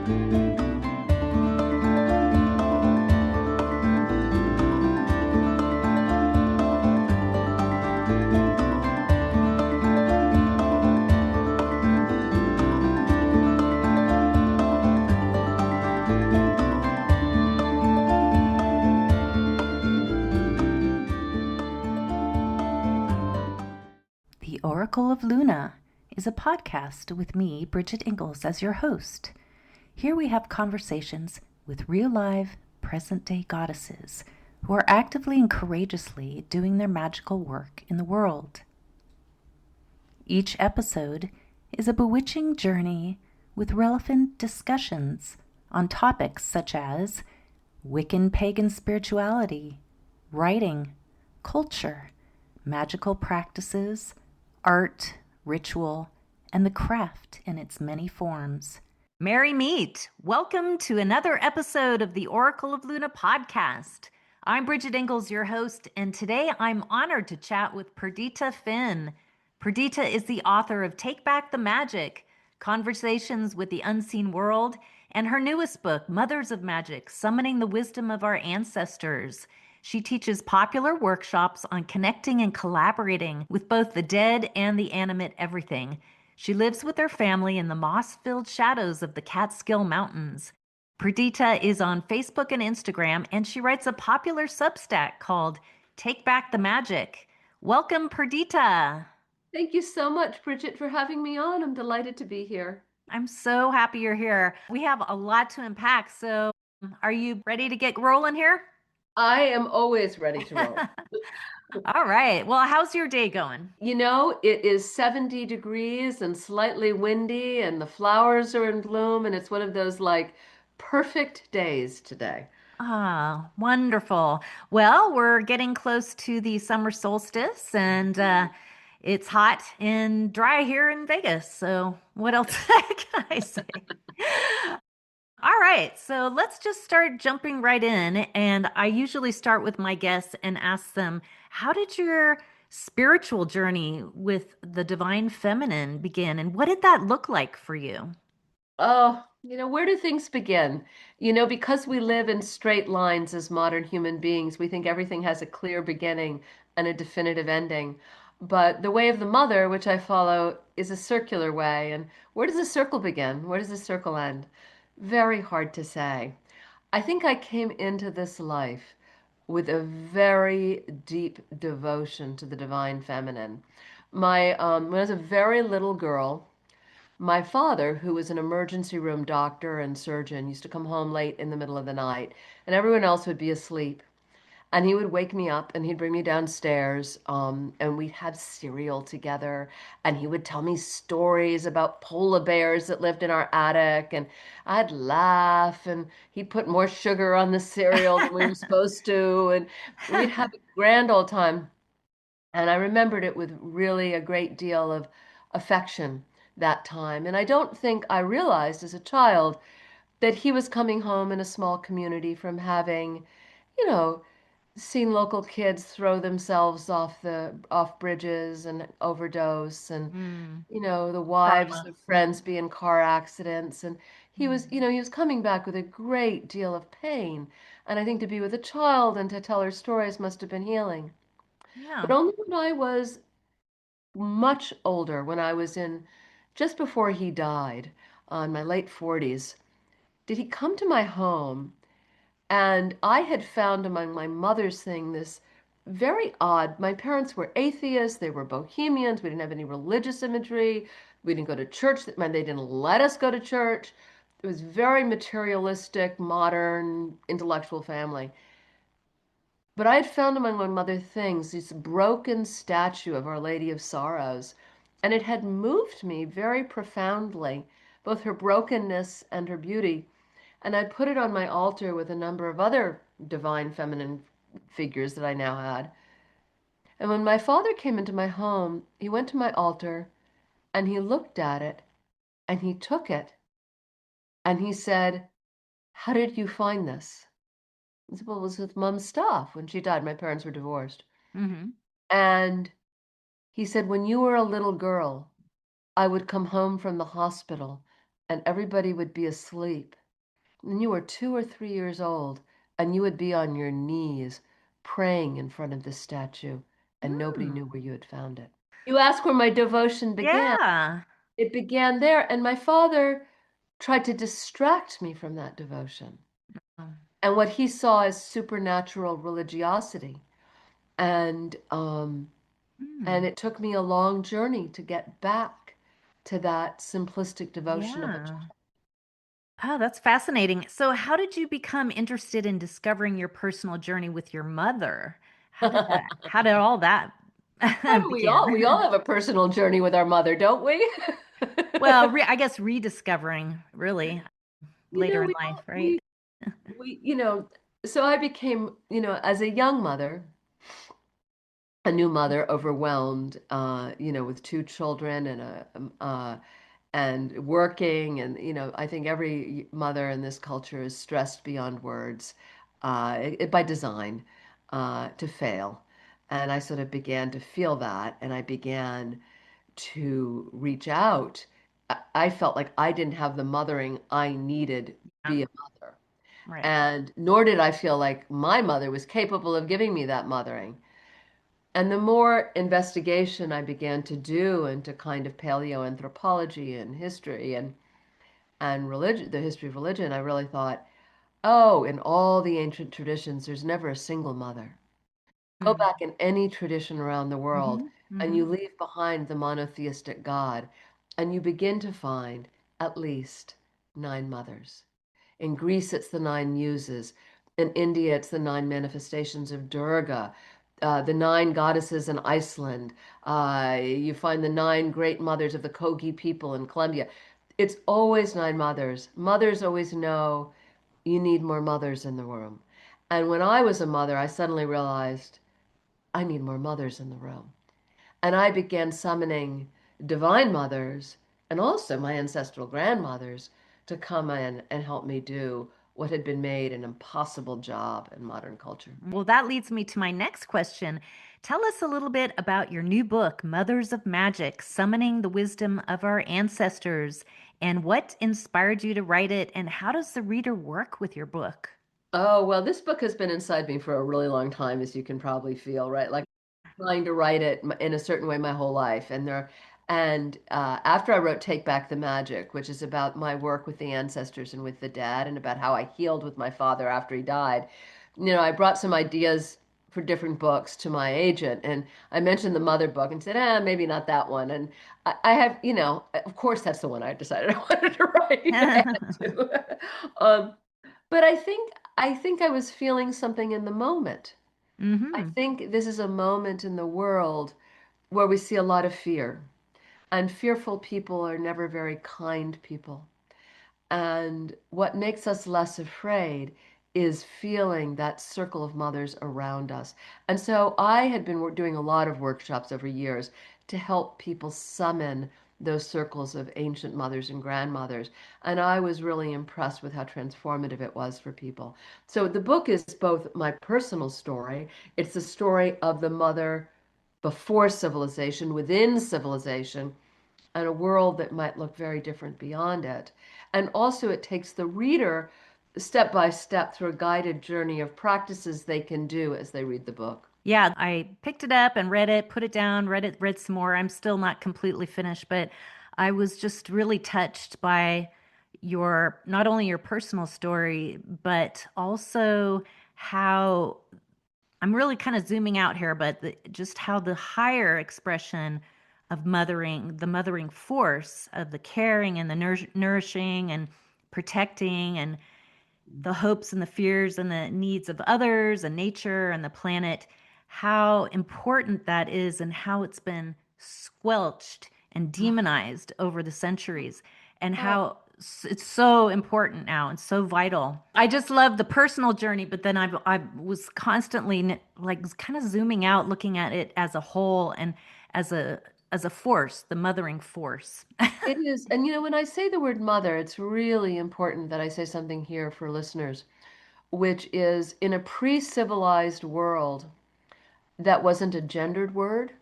The Oracle of Luna is a podcast with me, Bridget Engels, as your host. Here we have conversations with real live, present-day goddesses who are actively and courageously doing their magical work in the world. Each episode is a bewitching journey with relevant discussions on topics such as Wiccan pagan spirituality, writing, culture, magical practices, art, ritual, and the craft in its many forms. Merry meet! Welcome to another episode of the Oracle of Luna podcast. I'm Bridget Engels, your host, and today I'm honored to chat with Perdita Finn. Perdita is the author of Take Back the Magic, Conversations with the Unseen World, and her newest book, Mothers of Magic, Summoning the Wisdom of Our Ancestors. She teaches popular workshops on connecting and collaborating with both the dead and the animate everything. She lives with her family in the moss-filled shadows of the Catskill Mountains. Perdita is on Facebook and Instagram, and she writes a popular Substack called Take Back the Magic. Welcome, Perdita. Thank you so much, Bridget, for having me on. I'm delighted to be here. I'm so happy you're here. We have a lot to unpack, so are you ready to get rolling here? I am always ready to roll. All right. Well, how's your day going? You know, it is 70 degrees and slightly windy, and the flowers are in bloom, and it's one of those perfect days today. Ah, wonderful. Well, we're getting close to the summer solstice, and it's hot and dry here in Vegas. So, what else can I say? All right, so let's just start jumping right in. And I usually start with my guests and ask them, how did your spiritual journey with the divine feminine begin? And what did that look like for you? Oh, where do things begin? Because we live in straight lines as modern human beings, we think everything has a clear beginning and a definitive ending. But the way of the mother, which I follow, is a circular way. And where does the circle begin? Where does the circle end? Very hard to say. I think I came into this life with a very deep devotion to the divine feminine. When I was a very little girl, my father, who was an emergency room doctor and surgeon, used to come home late in the middle of the night, and everyone else would be asleep. And he would wake me up and he'd bring me downstairs, and we'd have cereal together. And he would tell me stories about polar bears that lived in our attic. And I'd laugh, and he'd put more sugar on the cereal than we were supposed to. And we'd have a grand old time. And I remembered it with really a great deal of affection that time. And I don't think I realized as a child that he was coming home in a small community from having, you know, seen local kids throw themselves off bridges and overdose, and Mm, the wives trauma. of friends be in car accidents. And Mm, he was coming back with a great deal of pain. And I think to be with a child and to tell her stories must have been healing. But yeah. only when I was much older, when I was in just before he died, in my late 40s, did he come to my home. And I had found among my mother's thing this very odd. My parents were atheists, they were bohemians, we didn't have any religious imagery, we didn't go to church, that meant they didn't let us go to church. It was very materialistic, modern, intellectual family. But I had found among my mother things this broken statue of Our Lady of Sorrows, and it had moved me very profoundly, both her brokenness and her beauty. And I'd put it on my altar with a number of other divine feminine figures that I now had. And when my father came into my home, he went to my altar and he looked at it and he took it and he said, "How did you find this?" I said, "Well, it was with Mom's stuff when she died. My parents were divorced." Mm-hmm. And he said, "When you were a little girl, I would come home from the hospital and everybody would be asleep. and you were 2 or 3 years old, and you would be on your knees praying in front of this statue, and nobody Mm. knew where you had found it. You ask where my devotion began. Yeah. It began there, and my father tried to distract me from that devotion and what he saw as supernatural religiosity. And Mm. and it took me a long journey to get back to that simplistic devotion of a Yeah. child. Oh, that's fascinating. So, how did you become interested in discovering your personal journey with your mother? How did all that We all begin? have a personal journey with our mother, don't we? Well, I guess rediscovering really You later know, in we life, all right? we so I became, as a young mother, a new mother, overwhelmed, with two children and working, and I think every mother in this culture is stressed beyond words, by design, to fail. And I sort of began to feel that, and I began to reach out. I felt like I didn't have the mothering I needed to Yeah, be a mother. right. And nor did I feel like my mother was capable of giving me that mothering. And the more investigation I began to do into kind of paleoanthropology and history and religion, the history of religion, I really thought, oh, in all the ancient traditions, there's never a single mother. Go Mm. back in any tradition around the world, Hmm. and you Hmm. leave behind the monotheistic God, and you begin to find at least nine mothers. In Greece, it's the nine muses. In India, it's the nine manifestations of Durga, the nine goddesses in Iceland. You find the nine great mothers of the Kogi people in Colombia. It's always nine mothers. Mothers always know you need more mothers in the room. And when I was a mother, I suddenly realized I need more mothers in the room. And I began summoning divine mothers and also my ancestral grandmothers to come in and help me do what had been made an impossible job in modern culture. Well, that leads me to my next question. Tell us a little bit about your new book, Mothers of Magic, Summoning the Wisdom of Our Ancestors, and what inspired you to write it, and how does the reader work with your book? Oh, well, this book has been inside me for a really long time, as you can probably feel, right? Like trying to write it in a certain way my whole life. After I wrote Take Back the Magic, which is about my work with the ancestors and with the dad, and about how I healed with my father after he died, I brought some ideas for different books to my agent, and I mentioned the mother book and said, maybe not that one. And I have, of course, that's the one I decided I wanted to write. I had to. But I think I was feeling something in the moment. I Hmm. think this is a moment in the world where we see a lot of fear, and fearful people are never very kind people. And what makes us less afraid is feeling that circle of mothers around us. And so I had been doing a lot of workshops over years to help people summon those circles of ancient mothers and grandmothers. And I was really impressed with how transformative it was for people. So the book is both my personal story, it's the story of the mother before civilization, within civilization, and a world that might look very different beyond it. And also, it takes the reader step by step through a guided journey of practices they can do as they read the book. Yeah, I picked it up and read it, put it down, read some more. I'm still not completely finished, but I was just really touched by your not only your personal story, but also how I'm really kind of zooming out here, but just how the higher expression of mothering, the mothering force of the caring and the nourishing and protecting and the hopes and the fears and the needs of others and nature and the planet, how important that is and how it's been squelched and demonized over the centuries and Oh, how it's so important now and so vital. I just love the personal journey, but then I was constantly like kind of zooming out, looking at it as a whole and as a as a force, the mothering force. it is. And when I say the word mother, it's really important that I say something here for listeners, which is in a pre-civilized world, that wasn't a gendered word,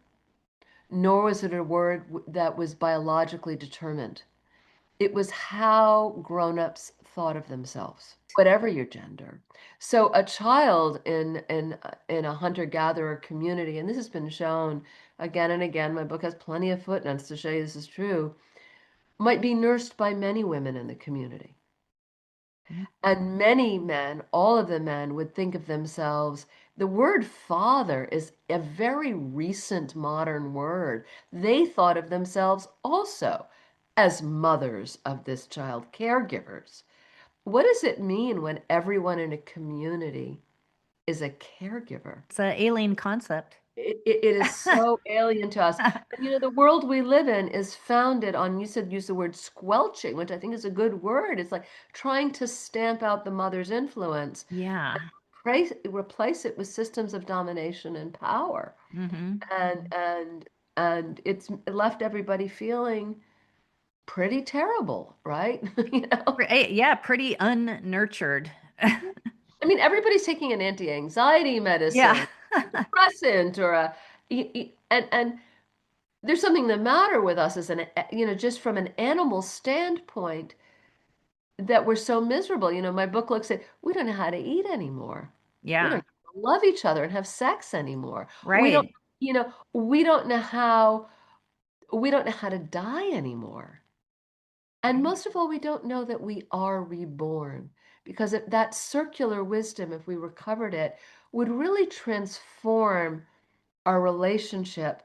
nor was it a word that was biologically determined. It was how grown-ups thought of themselves, whatever your gender. So a child in a hunter-gatherer community, and this has been shown again and again, my book has plenty of footnotes to show you this is true, might be nursed by many women in the community. And many men, all of the men, would think of themselves. The word father is a very recent modern word. They thought of themselves also as mothers of this child, caregivers. What does it mean when everyone in a community is a caregiver? It's an alien concept. It is so alien to us. And the world we live in is founded on, you said, use the word squelching, which I think is a good word. It's like trying to stamp out the mother's influence, Yeah. replace it with systems of domination and power. Mm-hmm. And it's left everybody feeling pretty terrible, right? Yeah, pretty unnurtured. I mean, everybody's taking an anti-anxiety Yeah. medicine, depressant, or and there's something the matter with us as just from an animal standpoint that we're so miserable. My book looks at, we don't know how to eat anymore. We Yeah. don't love each other and have sex anymore. We don't, Right. we don't know how to die anymore. And most of all, we don't know that we are reborn, because if that circular wisdom, if we recovered it, would really transform our relationship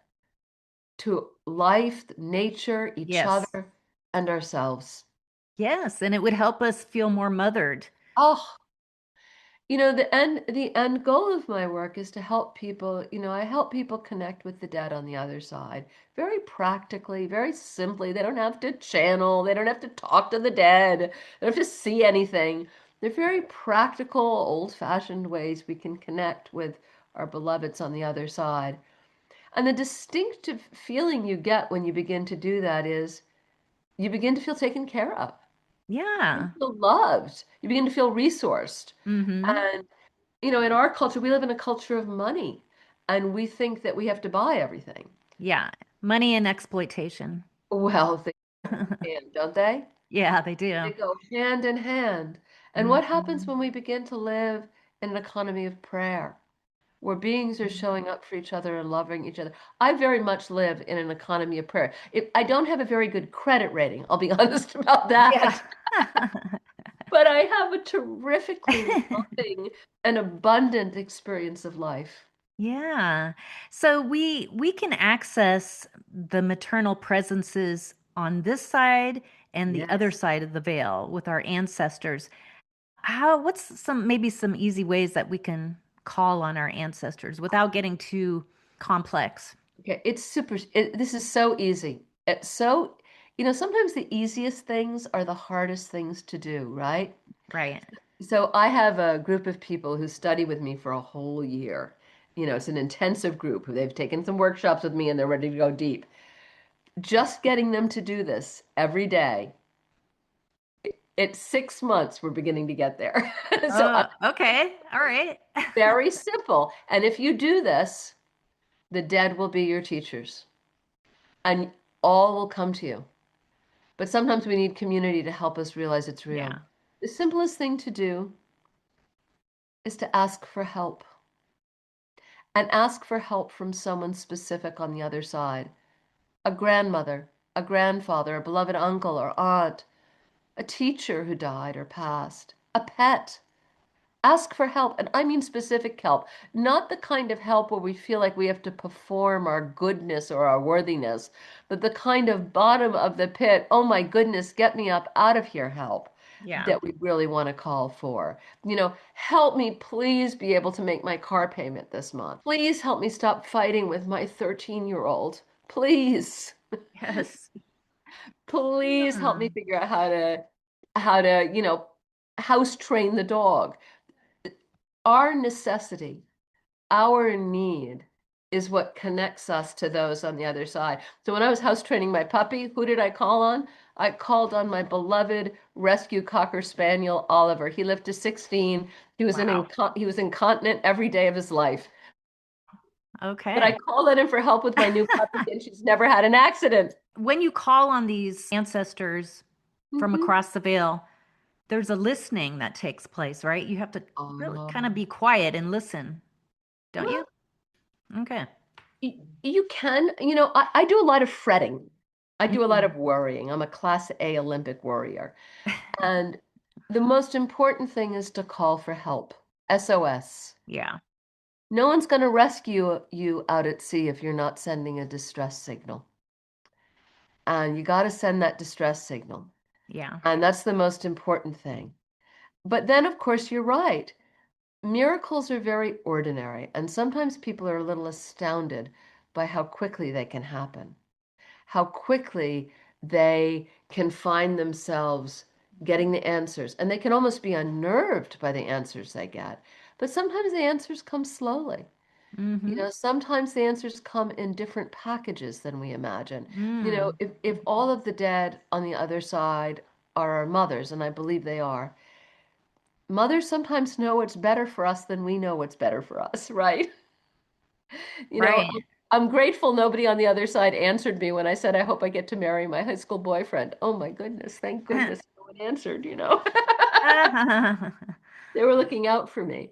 to life, nature, each Yes. other, and ourselves. Yes. And it would help us feel more mothered. Oh, the end goal of my work is to help people. I help people connect with the dead on the other side, very practically, very simply. They don't have to channel, they don't have to talk to the dead, they don't have to see anything. They're very practical, old-fashioned ways we can connect with our beloveds on the other side. And the distinctive feeling you get when you begin to do that is you begin to feel taken care of. You Yeah. feel loved. You begin to feel resourced. Mm-hmm. And, in our culture, we live in a culture of money, and we think that we have to buy everything. Yeah. Money and exploitation. Well, they can, don't they? Yeah, they They do. go hand in hand. And what happens Mhm. when we begin to live in an economy of prayer, where beings are showing up for each other and loving each other? I very much live in an economy of prayer. I don't have a very good credit rating, I'll be honest about Yeah. that. But I have a terrifically loving and abundant experience of life. Yeah. So we can access the maternal presences on this side and the other Yes. side of the veil with our ancestors. What's maybe some easy ways that we can call on our ancestors without getting too complex? Okay. This is so easy. It's so, sometimes the easiest things are the hardest things to do, right? Right. So I have a group of people who study with me for a whole year. It's an intensive group. They've taken some workshops with me and they're ready to go deep. Just getting them to do this every day. It's 6 months, we're beginning to get there. So Oh, okay. All right. very simple. And if you do this, the dead will be your teachers and all will come to you. But sometimes we need community to help us realize it's real. Yeah. The simplest thing to do is to ask for help, and ask for help from someone specific on the other side. A grandmother, a grandfather, a beloved uncle or aunt, a teacher who died or passed, a pet. Ask for help, and I mean specific help, not the kind of help where we feel like we have to perform our goodness or our worthiness, but the kind of bottom of the pit, oh my goodness, get me up out of here help Yeah. that we really want to call for. Help me please be able to make my car payment this month. Please help me stop fighting with my 13-year-old. Please, Yes. please help me Hmm. figure out how to house train the dog. Our necessity, our need is what connects us to those on the other side. So when I was house training my puppy, who did I call on? I called on my beloved rescue Cocker Spaniel, Oliver. He lived to 16. Wow. He was incontinent every day of his life. But I Okay. called on him for help with my new puppy, and she's never had an accident. When you call on these ancestors from Hmm. across the veil, there's a listening that takes place, right? You have to really kind of Um, be quiet and listen, don't you? well, Okay. you can, I do a lot of fretting. I do a lot Mhm. of worrying. I'm a class A Olympic worrier. And the most important thing is to call for help. SOS. Yeah. No one's going to rescue you out at sea if you're not sending a distress signal. And you got to send that distress signal. Yeah. And that's the most important thing. But then, of course, you're right. Miracles are very ordinary. And sometimes people are a little astounded by how quickly they can happen, how quickly they can find themselves getting the answers. And they can almost be unnerved by the answers they get. But sometimes the answers come slowly. Mm-hmm. Sometimes the answers come in different packages than we imagine. Mm. If all of the dead on the other side are our mothers, and I believe they are, mothers sometimes know what's better for us than we know what's better for us, right? You know, Right. I'm grateful nobody on the other side answered me when I said, I hope I get to marry my high school boyfriend. Oh my goodness, thank goodness no one answered. They were looking out for me.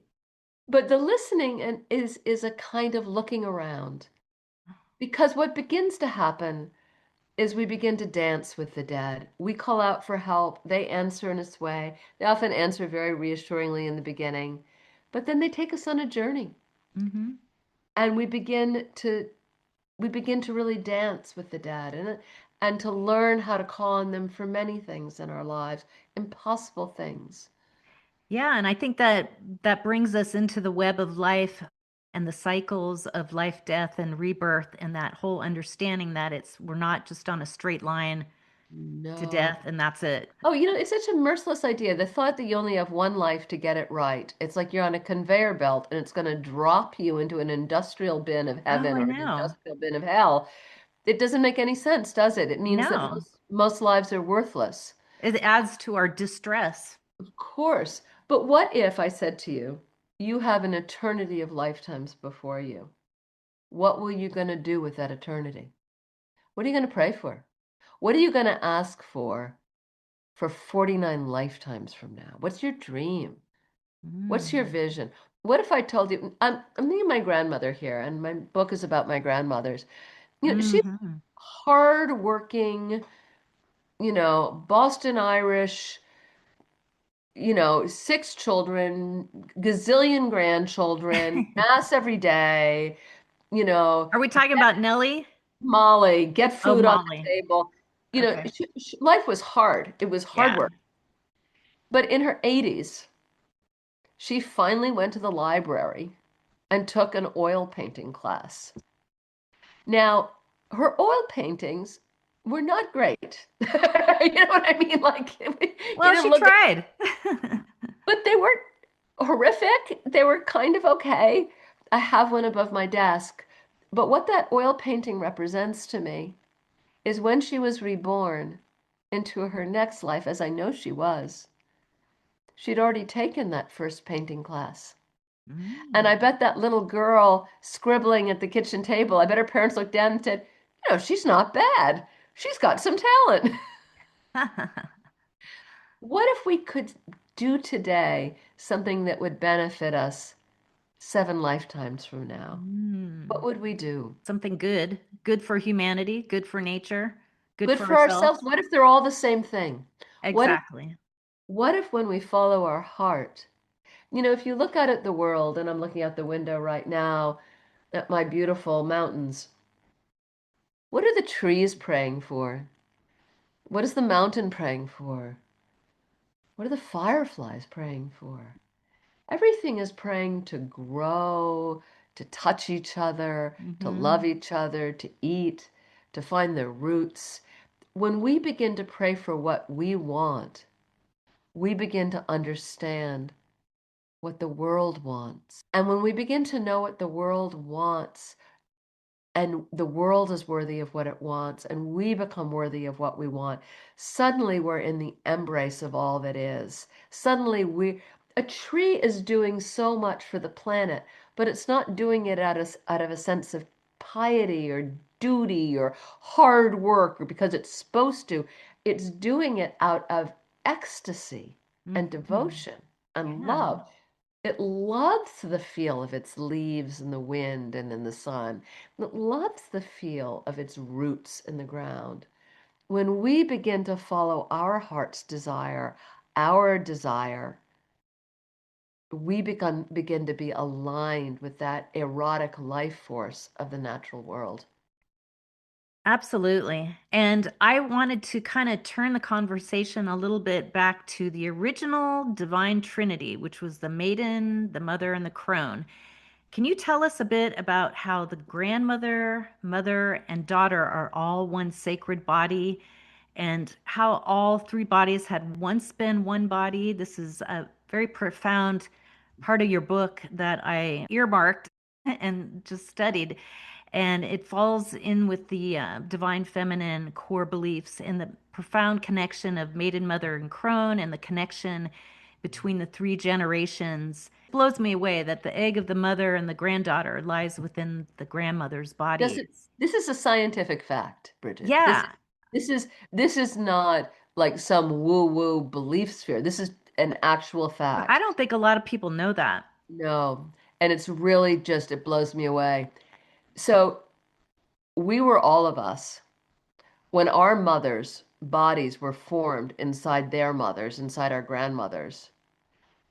But the listening is a kind of looking around. Because what begins to happen is we begin to dance with the dead. We call out for help. They answer in its way. They often answer very reassuringly in the beginning, but then they take us on a journey, Mm-hmm. and we begin to really dance with the dead and to learn how to call on them for many things in our lives, impossible things. Yeah, and I think that that brings us into the web of life and the cycles of life, death, and rebirth, and that whole understanding that we're not just on a straight line to No. death and that's it. Oh, it's such a merciless idea. The thought that you only have one life to get it right. It's like you're on a conveyor belt and it's going to drop you into an industrial bin of Oh, heaven I or an know. industrial bin of hell. It doesn't make any sense, does it? It means that No, most lives are worthless. it adds to our distress. Of course. But what if I said to you, you have an eternity of lifetimes before you? What will you going to do with that eternity? What are you going to pray for? What are you going to ask for 49 lifetimes from now? What's your dream? What's your Mm. vision? What if I told you, I'm thinking of my grandmother here, and my book is about my grandmothers. She's Hmm. hardworking, Boston Irish, six children, gazillion grandchildren, mass every day, you know, Are we talking about Nellie? Molly, get Oh, food on the Molly. table. Okay. Life was hard. It was hard Yeah. work. But in her 80s, she finally went to the library and took an oil painting class. Now, her oil paintings were not great. You know what I mean? Like, you Well, didn't she look at, tried. but they weren't horrific. They were kind of okay. I have one above my desk. But what that oil painting represents to me is when she was reborn into her next life, as I know she was, she'd already taken that first painting class. And Mm. I bet that little girl scribbling at the kitchen table, I bet her parents looked down and said, she's not bad. She's got some talent. What if we could do today something that would benefit us 7 lifetimes from now? What Mm. would we do? Something good. Good for humanity, good for nature, good Good for for ourselves? ourselves. What if they're all the same thing? What if, Exactly. what if when we follow our heart, if you look out at the world, and I'm looking out the window right now at my beautiful mountains, what are the trees praying for? What is the mountain praying for? What are the fireflies praying for? Everything is praying to grow, to touch each other, to Hmm. love each other, to eat, to find their roots. When we begin to pray for what we want, we begin to understand what the world wants. And when we begin to know what the world wants, and the world is worthy of what it wants, and we become worthy of what we want, suddenly we're in the embrace of all that is. Suddenly a tree is doing so much for the planet, but it's not doing it out of a sense of piety or duty or hard work or because it's supposed to. It's doing it out of ecstasy. and Mhm. devotion and Yeah. love. It loves the feel of its leaves in the wind and in the sun. It loves the feel of its roots in the ground. When we begin to follow our heart's our desire, we begin to be aligned with that erotic life force of the natural world. Absolutely. And I wanted to kind of turn the conversation a little bit back to the original Divine Trinity, which was the Maiden, the Mother, and the Crone. Can you tell us a bit about how the grandmother, mother, and daughter are all one sacred body, and how all three bodies had once been one body? This is a very profound part of your book that I earmarked and just studied. And it falls in with the divine feminine core beliefs and the profound connection of maiden, mother, and crone, and the connection between the three generations. It blows me away that the egg of the mother and the granddaughter lies within the grandmother's Does body. it, this is a scientific fact, Bridget. Yeah, This is not like some woo-woo belief sphere. This is an actual I fact. don't think a lot of people know that. No. And it's really just, it blows me away. So we were all of us when our mothers' bodies were formed inside their mothers, inside our grandmothers.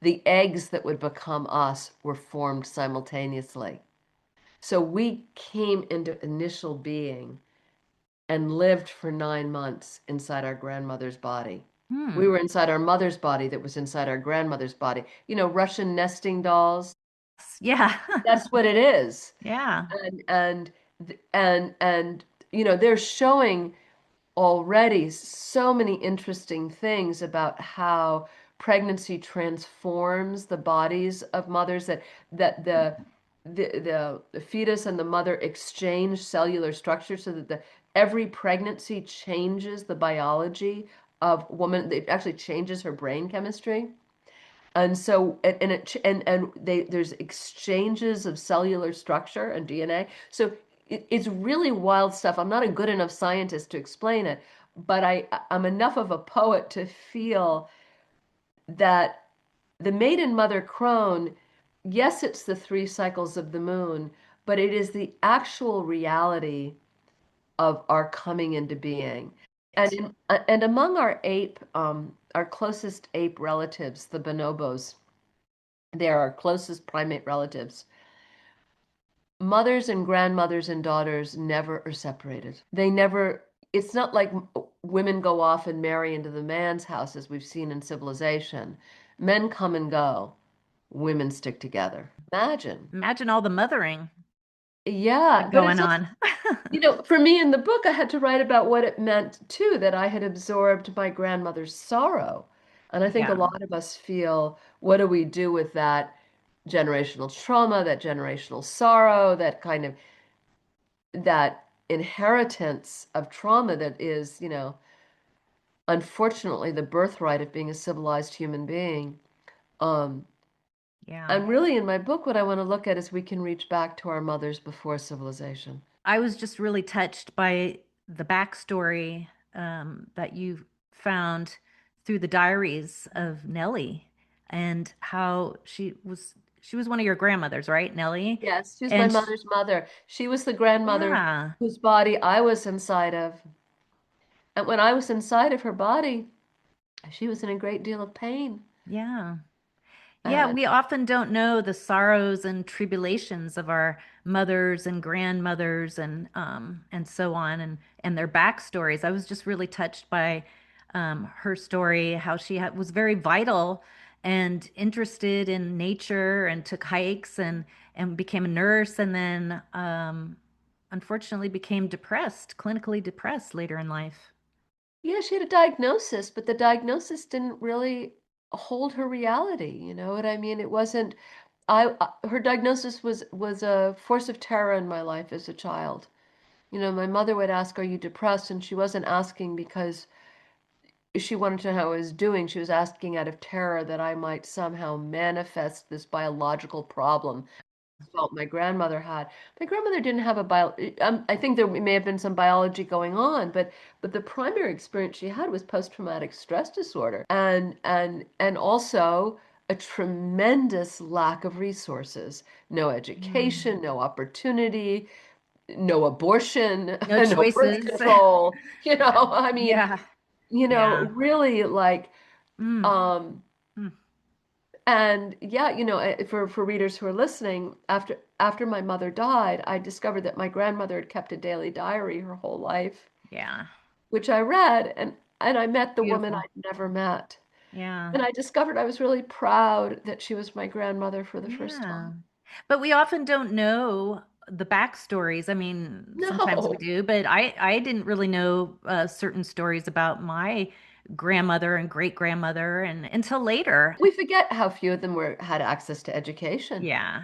The eggs that would become us were formed simultaneously. So we came into initial being and lived for 9 months inside our grandmother's body. We Hmm. were inside our mother's body that was inside our grandmother's body. You know, Russian nesting dolls. Yeah. That's what it is. Yeah. And and you know, they're showing already so many interesting things about how pregnancy transforms the bodies of mothers, that the fetus and the mother exchange cellular structure so that the every pregnancy changes the biology of woman. It actually changes her brain chemistry. And so, and they, there's exchanges of cellular structure and DNA. So it's really wild stuff. I'm not a good enough scientist to explain it, but I'm enough of a poet to feel that the maiden mother crone, yes, it's the 3 cycles of the moon, but it is the actual reality of our coming into being. And among our closest ape relatives, the bonobos, they're our closest primate relatives. Mothers and grandmothers and daughters never are separated. They never, it's not like women go off and marry into the man's house as we've seen in civilization. Men come and go, women stick together. Imagine. Imagine all the mothering Yeah, but going it's also, on. you know, for me in the book, I had to write about what it meant too, that I had absorbed my grandmother's sorrow. And I think a Yeah. lot of us feel, what do we do with that generational trauma, that generational sorrow, that kind of that inheritance of trauma that is, you know, unfortunately the birthright of being a civilized human being. Um, Yeah. and really in my book, what I want to look at is we can reach back to our mothers before civilization. I was just really touched by the backstory that you found through the diaries of Nellie and how she was one of your grandmothers, right, Nellie? Yes, she's my And sh mother's mother. She was the grandmother yeah, whose body I was inside of. And when I was inside of her body, she was in a great deal of pain. yeah. Yeah, And we often don't know the sorrows and tribulations of our mothers and grandmothers and so on and their backstories. I was just really touched by her story, how she was very vital and interested in nature and took hikes and became a nurse and then unfortunately became depressed, clinically depressed later in life. yeah, she had a diagnosis, but the diagnosis didn't really hold her reality. You know what I mean? It wasn't, her diagnosis was a force of terror in my life as a child. You know, my mother would ask, "Are you depressed?" And she wasn't asking because she wanted to know how I was doing. She was asking out of terror that I might somehow manifest this biological problem. felt my grandmother had. My grandmother didn't have a I think there may have been some biology going on, but the primary experience she had was post-traumatic stress disorder, and also a tremendous lack of resources. No Mm. education, no opportunity, no abortion, No no birth choices. control. I mean, Yeah. Yeah. really like Mm. um Mm. and yeah, for readers who are listening, after my mother died, I discovered that my grandmother had kept a daily diary her whole life, Yeah. which I read, and I met the woman Beautiful. I'd never met. Yeah. And I discovered I was really proud that she was my grandmother for the first Yeah. time. But we often don't know the backstories. I mean, sometimes we No. do, but I didn't really know certain stories about my grandmother and great grandmother and until later. We forget how few of them had access to education. Yeah.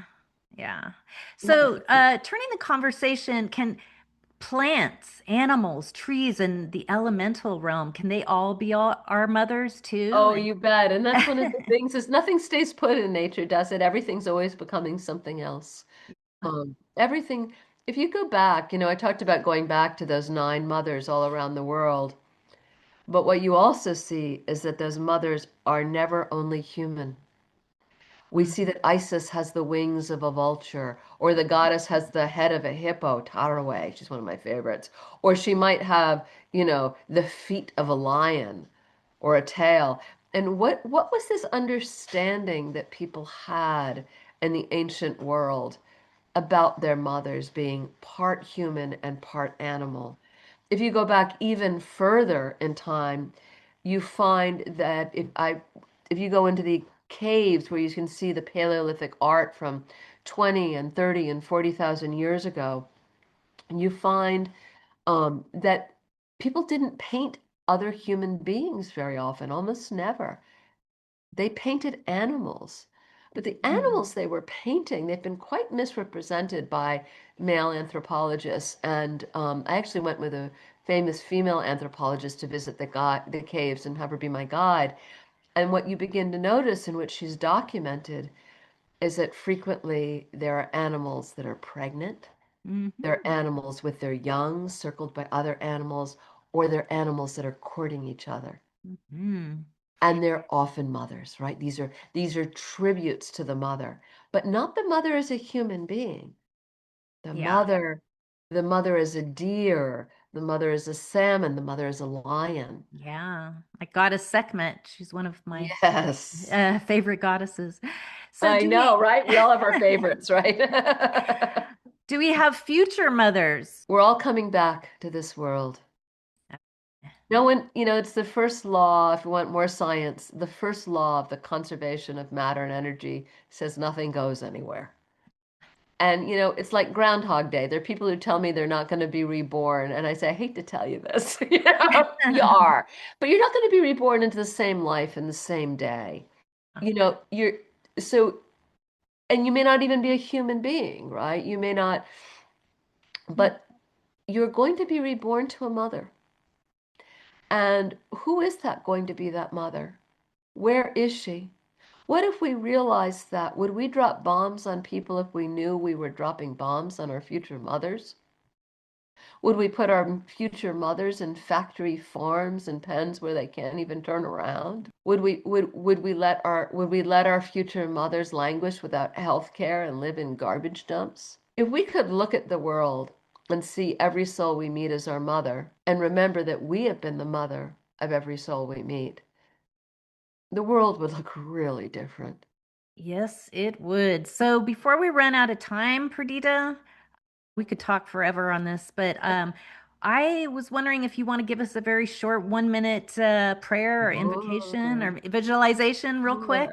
Yeah. Yeah. So, turning the conversation, can plants, animals, trees, and the elemental realm, can they all be our mothers too? Oh, you bet. And that's one of the things is nothing stays put in nature, does it? Everything's always becoming something else. Everything, if you go back, I talked about going back to those nine mothers all around the world. But what you also see is that those mothers are never only human. We Mm, see that Isis has the wings of a vulture, or the goddess has the head of a hippo, Taraway. She's one of my favorites. Or she might have, the feet of a lion or a tail. And what was this understanding that people had in the ancient world about their mothers being part human and part animal? If you go back even further in time, you find that if you go into the caves where you can see the Paleolithic art from 20 and 30 and 40,000 years ago, and you find that people didn't paint other human beings very often, almost never. They painted animals. But the mm, animals they were painting, they've been quite misrepresented by male anthropologists. And I actually went with a famous female anthropologist to visit the caves and have her be my guide. And what you begin to notice in which she's documented is that frequently there are animals that are pregnant, there are mhm, animals with their young circled by other animals, or they're animals that are courting each other. mhm. And they're often mothers, right? These are tributes to the mother, but not the mother as a human being. The Yeah. mother, the mother is a deer, the mother is a salmon, the mother is a lion. Yeah. Like goddess Sekhmet, she's one of my Yes. favorite goddesses. So I do know, we right? We all have our favorites, right? do we have future mothers? We're all coming back to this world. No one, it's the first law, if you want more science, the first law of the conservation of matter and energy says nothing goes anywhere. And, it's like Groundhog Day. There are people who tell me they're not going to be reborn. And I say, I hate to tell you this. You are. But you're not going to be reborn into the same life in the same day. You're so, and you may not even be a human being, right? You may not, but you're going to be reborn to a mother. And who is that going to be, that mother? Where is she? What if we realized that? Would we drop bombs on people if we knew we were dropping bombs on our future mothers? Would we put our future mothers in factory farms and pens where they can't even turn around? Would we let our future mothers languish without health care and live in garbage dumps? If we could look at the world and see every soul we meet as our mother and remember that we have been the mother of every soul we meet, the world would look really different. Yes, it would. So before we run out of time, Perdita, we could talk forever on this, but I was wondering if you want to give us a very short 1 minute prayer or invocation Oh, or visualization, real sure. quick.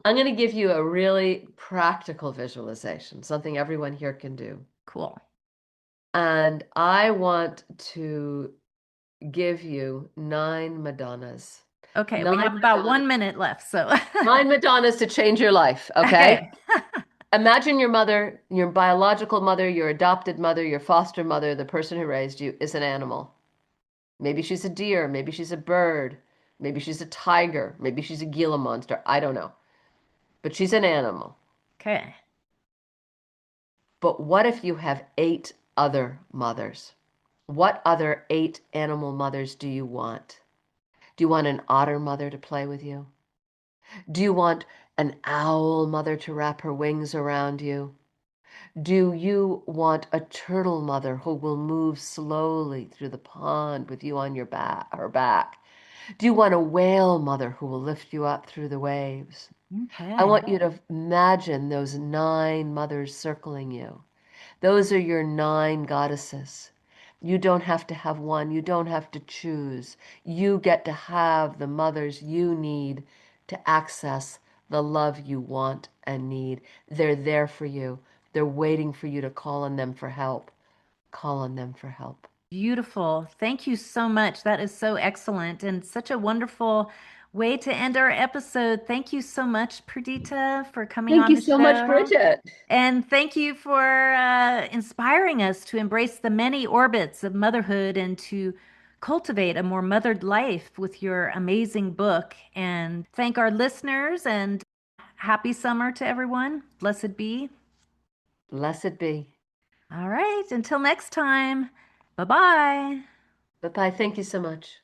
I'm going to give you a really practical visualization, something everyone here can do. Cool. And I want to give you nine Madonnas. Okay, we Nine have about Madonnas. 1 minute left, so Nine Madonnas to change your life, okay? okay. Imagine your mother, your biological mother, your adopted mother, your foster mother, the person who raised you, is an animal. Maybe she's a deer, maybe she's a bird, maybe she's a tiger, maybe she's a Gila monster. I don't know. But she's an animal. Okay. But what if you have 8 other mothers? What other 8 animal mothers do you want? Do you want an otter mother to play with you? Do you want an owl mother to wrap her wings around you? Do you want a turtle mother who will move slowly through the pond with you on her back? Do you want a whale mother who will lift you up through the waves? I Okay. want you to imagine those 9 mothers circling you. Those are your 9 goddesses. You don't have to have one. You don't have to choose. You get to have the mothers you need to access the love you want and need. They're there for you. They're waiting for you to call on them for help. Call on them for help. Beautiful. Thank you so much. That is so excellent and such a wonderful way to end our episode. Thank you so much, Perdita, for coming Thank on you the so much, show. Bridget. And thank you for inspiring us to embrace the many orbits of motherhood and to cultivate a more mothered life with your amazing book. And thank our listeners and happy summer to everyone. Blessed be. Blessed be. All right. Until next time. Bye bye. Bye bye. Thank you so much.